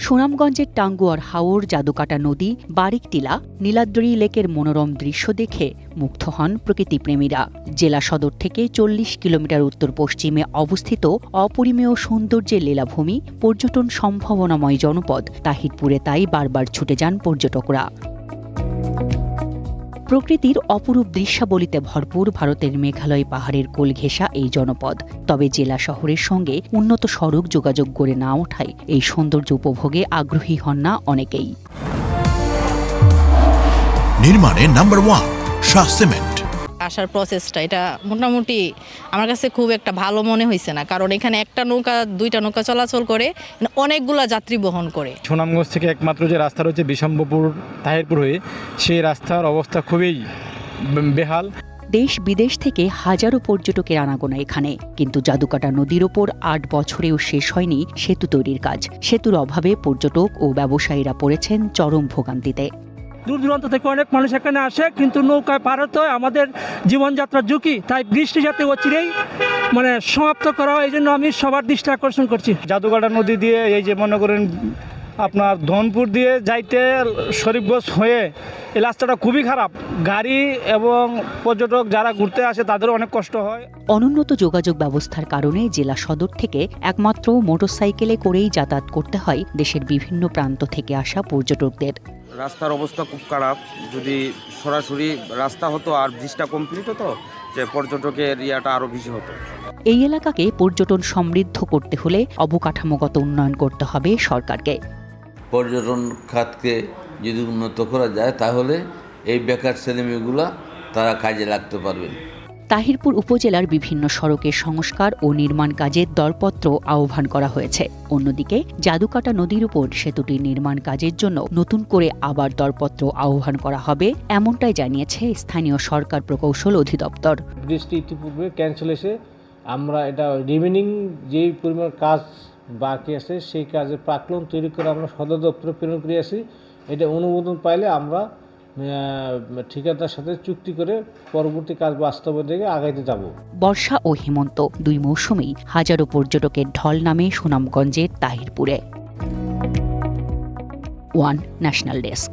সুনামগঞ্জের টাঙ্গুয়ার হাওর, জাদুকাটা নদী, বারিকটিলা, নীলাদ্রি লেকের মনোরম দৃশ্য দেখে মুগ্ধ হন প্রকৃতিপ্রেমীরা। জেলা সদর থেকে ৪০ কিলোমিটার উত্তর পশ্চিমে অবস্থিত অপরিমেয় সৌন্দর্যের লীলাভূমি, পর্যটন সম্ভাবনাময় জনপদ তাহিরপুরে তাই বারবার ছুটে যান পর্যটকরা। প্রকৃতির অপরূপ দৃশ্যাবলিতে ভরপুর ভারতের মেঘালয় পাহাড়ের কোল ঘেঁষা এই জনপদ। তবে জেলা শহরের সঙ্গে উন্নত সড়ক যোগাযোগ গড়ে না ওঠায় এই সৌন্দর্য উপভোগে আগ্রহী হন না অনেকেই। নির্মাণে নাম্বার 1 শাহ সিমেন্ট। আসার প্রসেসটা এটা মোটামুটি আমার কাছে খুব একটা ভালো মনে হয়েছে না, কারণ এখানে একটা নৌকা দুইটা নৌকা চলাচল করে, অনেকগুলা যাত্রী বহন করে। সুনামগঞ্জ থেকে একমাত্র যে রাস্তা রয়েছে বিশম্বপুর তাহিরপুর হয়ে, সেই রাস্তার অবস্থা খুবই বেহাল। দেশ বিদেশ থেকে হাজারো পর্যটকের আনাগোনা এখানে, কিন্তু জাদুকাটা নদীর ওপর ৮ বছরেও শেষ হয়নি সেতু তৈরির কাজ। সেতুর অভাবে পর্যটক ও ব্যবসায়ীরা পড়েছেন চরম ভোগান্তিতে। দূর দূরান্ত থেকে অনেক মানুষ এখানে আসে, কিন্তু নৌকায় পার হতে হয়, আমাদের জীবনযাত্রার ঝুঁকি। তাই বৃষ্টির সাথে অচিরেই সমাপ্ত করা হয়। এই জন্য আমি সবার দৃষ্টি আকর্ষণ করছি। জাদুকাটা নদী দিয়ে এই যে মনে করেন আপনার ধনপুর দিয়ে যাইতে শরীফগঞ্জ হয়ে এই রাস্তাটা খুবই খারাপ। গাড়ি এবং পর্যটক যারা ঘুরতে আসে তাদেরও অনেক কষ্ট হয়। অনুন্নত যোগাযোগ ব্যবস্থার কারণে জেলা সদর থেকে একমাত্র মোটরসাইকেলে করেই যাতায়াত করতে হয় দেশের বিভিন্ন প্রান্ত থেকে আসা পর্যটকদের। রাস্তার অবস্থা খুব খারাপ। যদি সরাসরি রাস্তা হতো আর ব্রিজটা কমপ্লিট হতো, যে পর্যটকের ইয়াটা আরও বেশি হতো। এই এলাকাকে পর্যটন সমৃদ্ধ করতে হলে অবকাঠামোগত উন্নয়ন করতে হবে সরকারকে। পর্যটন খাতকে যদি উন্নত করা যায় তাহলে এই বেকার ছেলেমেয়েগুলা তারা কাজে লাগতে পারবে। তাহিরপুর উপজেলার বিভিন্ন সড়কের সংস্কার ও নির্মাণ কাজের দরপত্র আহ্বান করা হয়েছে। অন্যদিকে জাদুকাটা নদীর উপর সেতুটির নির্মাণ কাজের জন্য নতুন করে আবার দরপত্র আহ্বান করা হবে, এমনটাই জানিয়েছে স্থানীয় সরকার প্রকৌশল অধিদপ্তর। বৃষ্টি ইতিপূর্বে ক্যান্সেল এসে আমরা এটা রিমেনিং যেই পরিমাণ কাজ বাকি আছে সেই কাজের প্রাক্কলন তৈরি করে আমরা সদর দপ্তরে প্রেরণ করে আসি। এটা অনুমোদন পাইলে আমরা ঠিকাদার সাথে চুক্তি করে পরবর্তী কাজ বাস্তবায়নের দিকে আগাইতে যাব। বর্ষা ও হেমন্ত দুই মৌসুমেই হাজারো পর্যটকের ঢল নামে সুনামগঞ্জের তাহিরপুরে। One national desk.